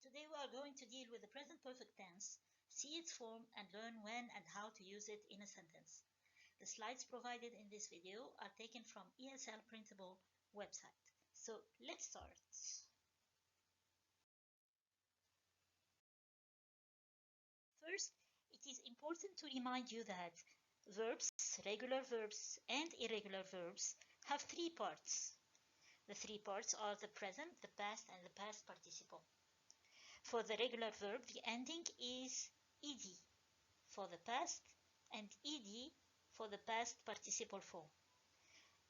Today we are going to deal with the present perfect tense, see its form, and learn when and how to use it in a sentence. The slides provided in this video are taken from ESL Printable website. So let's start. First, it is important to remind you that verbs, regular verbs, and irregular verbs have three parts. The three parts are the present, the past, and the past participle. For the regular verb, the ending is ed for the past and ed for the past participle form.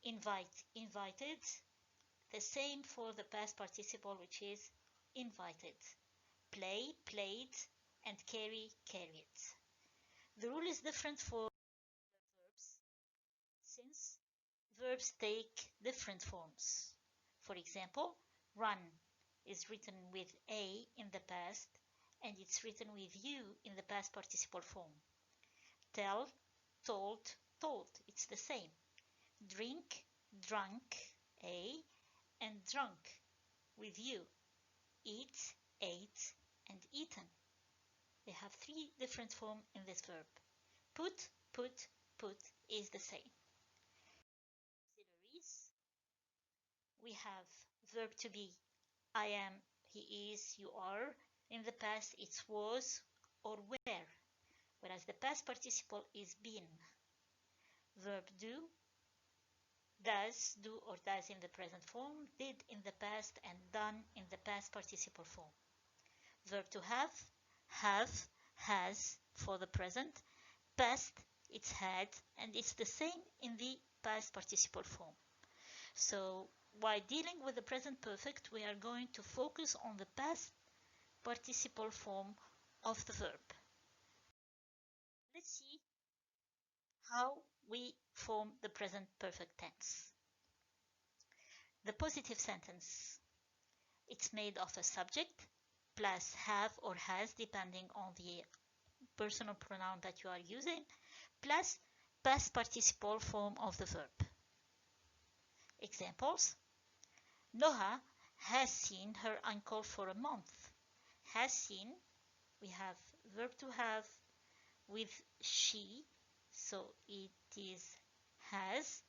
Invite, invited, the same for the past participle, which is invited. Play, played, and carry, carried. The rule is different for verbs since verbs take different forms. For example, run is written with a in the past and it's written with u in the past participle form. Tell, told, told, it's the same. Drink, drunk, a, and drunk with u. Eat, ate, and eaten. They have three different forms in this verb. Put, put, put is the same. Auxiliaries. We have verb to be, I am, he is, you are. In the past, it's was or were, whereas the past participle is been. Verb do, does, do or does in the present form, did in the past, and done in the past participle form. Verb to have, has for the present, past, it's had, and it's the same in the past participle form. So while dealing with the present perfect, we are going to focus on the past participle form of the verb. Let's see how we form the present perfect tense. The positive sentence. It's made of a subject plus have or has, depending on the personal pronoun that you are using, plus past participle form of the verb. Examples. Noha has seen her uncle for a month. Has seen, we have verb to have with she, so it is has,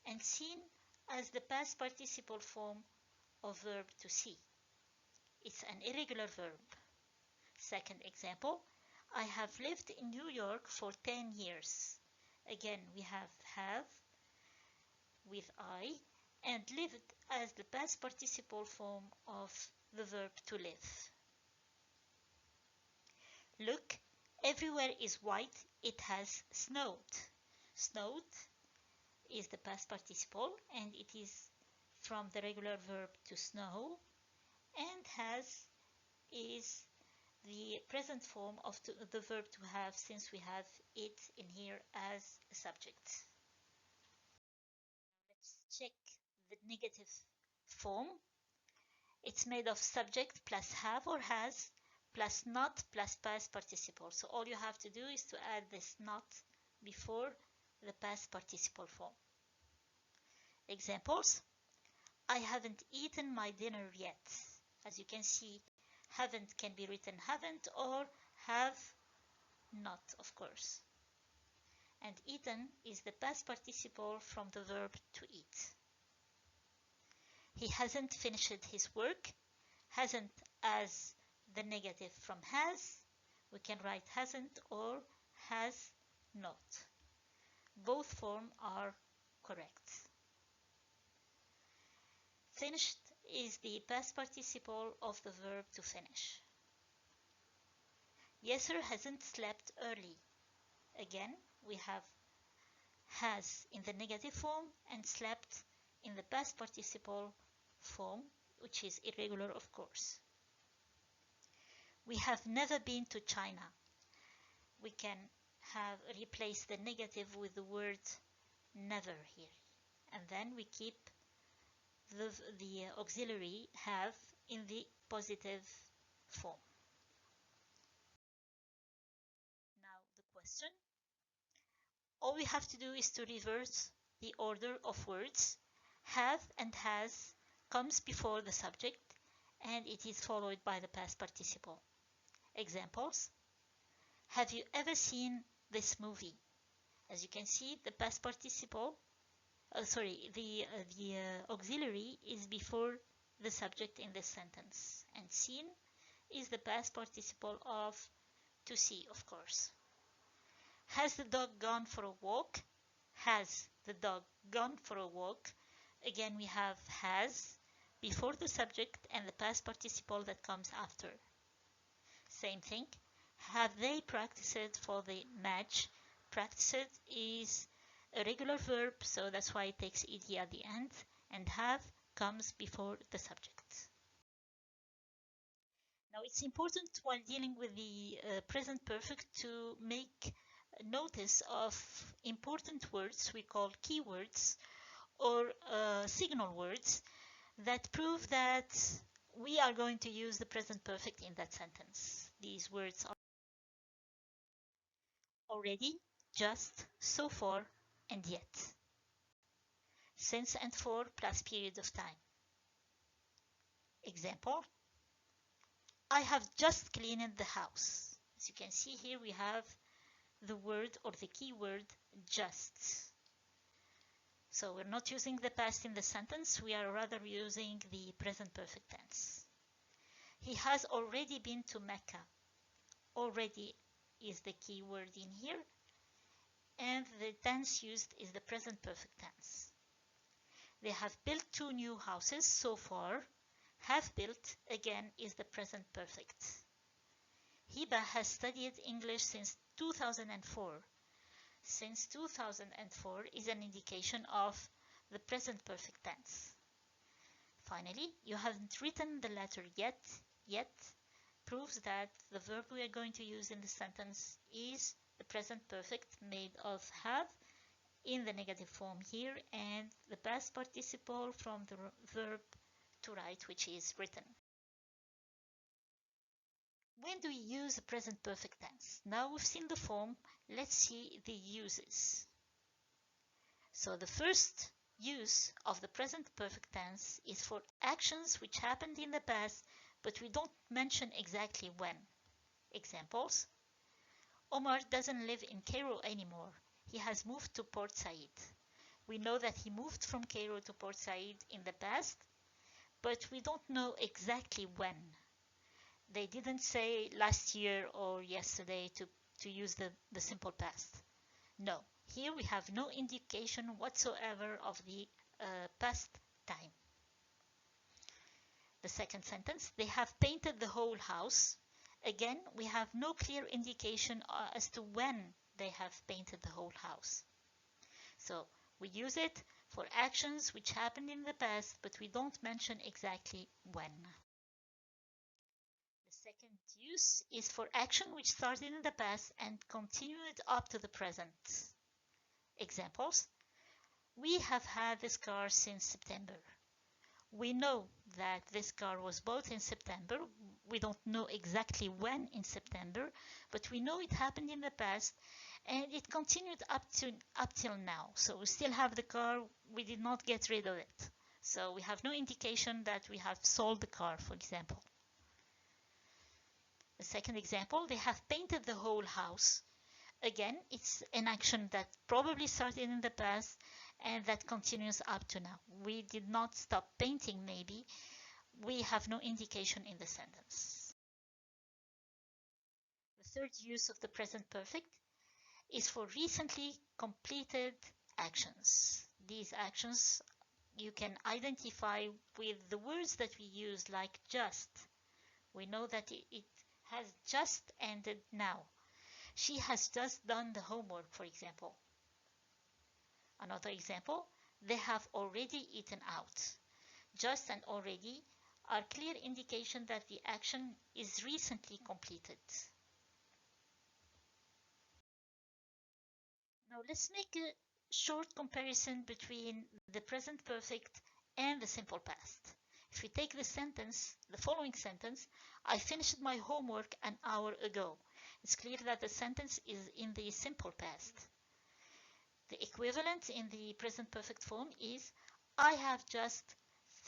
and seen as the past participle form of verb to see. It's an irregular verb. Second example, I have lived in New York for 10 years. Again, we have with I, and lived as the past participle form of the verb to live. Look, everywhere is white, it has snowed. Snowed is the past participle and it is from the regular verb to snow, and has is the present form of the verb to have, since we have it in here as a subject. Let's check the negative form. It's made of subject plus have or has plus not plus past participle. So all you have to do is to add this not before the past participle form. Examples. I haven't eaten my dinner yet. As you can see, haven't can be written haven't or have not, of course. And eaten is the past participle from the verb to eat. He hasn't finished his work. Hasn't as the negative from has. We can write hasn't or has not. Both forms are correct. Finished is the past participle of the verb to finish. Yasser hasn't slept early. Again, we have has in the negative form and slept in the past participle form, which is irregular, of course. We have never been to China. We can have replace the negative with the word never here, and then we keep the auxiliary have in the positive form. Now the question. All we have to do is to reverse the order of words. Have and has comes before the subject, and it is followed by the past participle. Examples: have you ever seen this movie? As you can see, the past participle, the auxiliary is before the subject in this sentence, and seen is the past participle of to see, of course. Has the dog gone for a walk? Has the dog gone for a walk? Again, we have has before the subject and the past participle that comes after. Same thing. Have they practiced for the match? Practiced is a regular verb, so that's why it takes ed at the end, and have comes before the subject. Now, it's important while dealing with the present perfect to make notice of important words we call keywords or signal words that prove that we are going to use the present perfect in that sentence. These words are already, just, so far, and yet. Since and for plus period of time. Example: I have just cleaned the house. As you can see here, we have the word or the keyword just. So we're not using the past in the sentence, we are rather using the present perfect tense. He has already been to Mecca. Already is the key word in here, and the tense used is the present perfect tense. They have built 2 new houses so far. Have built again is the present perfect. Hiba has studied English since 2004. Since 2004 is an indication of the present perfect tense. Finally, you haven't written the letter yet. Yet proves that the verb we are going to use in the sentence is the present perfect made of have in the negative form here, and the past participle from the verb to write, which is written. When do we use the present perfect tense? Now we've seen the form, let's see the uses. So the first use of the present perfect tense is for actions which happened in the past, but we don't mention exactly when. Examples: Omar doesn't live in Cairo anymore. He has moved to Port Said. We know that he moved from Cairo to Port Said in the past, but we don't know exactly when. They didn't say last year or yesterday to use the simple past. No, here we have no indication whatsoever of the past time. The second sentence, they have painted the whole house. Again, we have no clear indication as to when they have painted the whole house. So we use it for actions which happened in the past, but we don't mention exactly when. The second use is for action which started in the past and continued up to the present. Examples: we have had this car since September. We know that this car was bought in September. We don't know exactly when in September, but we know it happened in the past and it continued up till now. So we still have the car, we did not get rid of it. So we have no indication that we have sold the car, for example. The second example, they have painted the whole house. Again, it's an action that probably started in the past and that continues up to now. We did not stop painting, maybe. We have no indication in the sentence. The third use of the present perfect is for recently completed actions. These actions you can identify with the words that we use, like just. We know that it has just ended now. She has just done the homework, for example. Another example, they have already eaten out. Just and already are clear indication that the action is recently completed. Now let's make a short comparison between the present perfect and the simple past. If we take the sentence, the following sentence, I finished my homework an hour ago. It's clear that the sentence is in the simple past. The equivalent in the present perfect form is I have just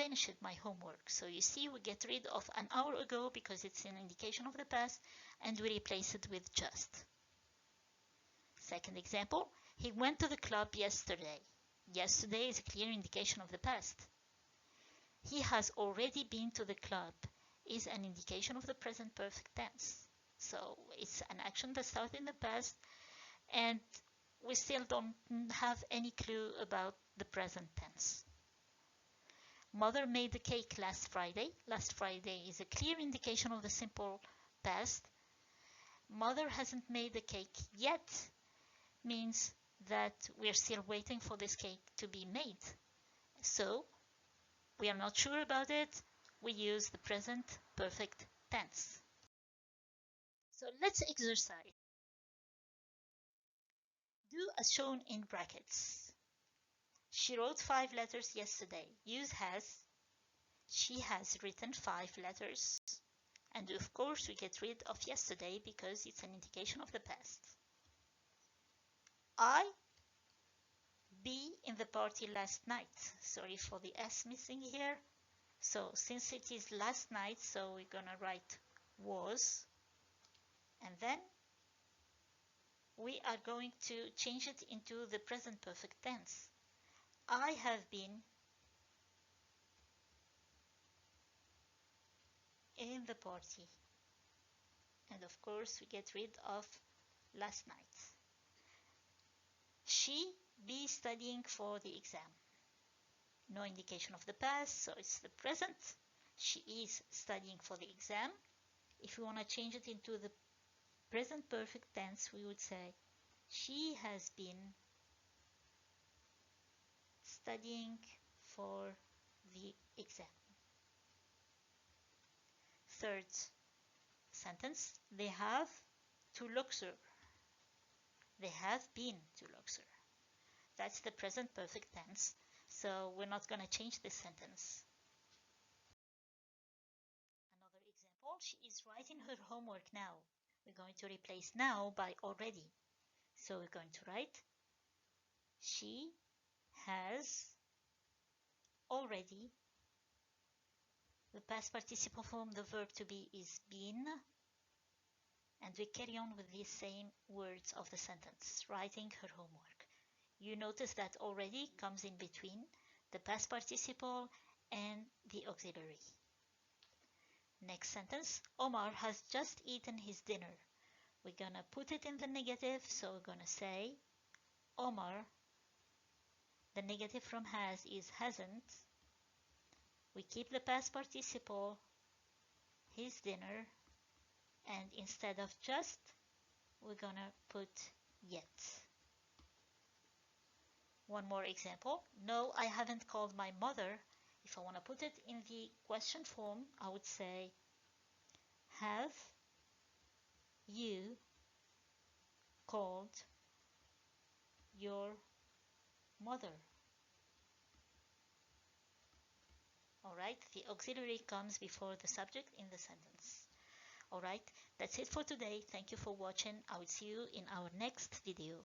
finished my homework. So you see, we get rid of an hour ago because it's an indication of the past, and we replace it with just. Second example, he went to the club yesterday. Yesterday is a clear indication of the past. He has already been to the club is an indication of the present perfect tense. So it's an action that started in the past, and we still don't have any clue about the present tense. Mother made the cake last Friday. Last Friday is a clear indication of the simple past. Mother hasn't made the cake yet means that we're still waiting for this cake to be made. So we are not sure about it. We use the present perfect tense. So let's exercise. Do as shown in brackets. She wrote 5 letters yesterday. Use has. She has written 5 letters. And of course we get rid of yesterday because it's an indication of the past. I be in the party last night. Sorry for the S missing here. So since it is last night, so we're gonna write was, and then we are going to change it into the present perfect tense. I have been in the party. And of course we get rid of last night. She be studying for the exam. No indication of the past, so it's the present. She is studying for the exam. If we want to change it into the present perfect tense, we would say she has been studying for the exam. Third sentence, they have to Luxor. They have been to Luxor. That's the present perfect tense, so we're not going to change this sentence. Another example, she is writing her homework now. We're going to replace now by already. So we're going to write, she has already. The past participle form, the verb to be is been. And we carry on with the same words of the sentence, writing her homework. You notice that already comes in between the past participle and the auxiliary. Next sentence, Omar has just eaten his dinner. We're gonna put it in the negative, so we're gonna say Omar. The negative from has is hasn't. We keep the past participle, his dinner, and instead of just, we're gonna put yet. One more example. No, I haven't called my mother. If I want to put it in the question form, I would say, have you called your mother? Alright, the auxiliary comes before the subject in the sentence. Alright, that's it for today. Thank you for watching. I will see you in our next video.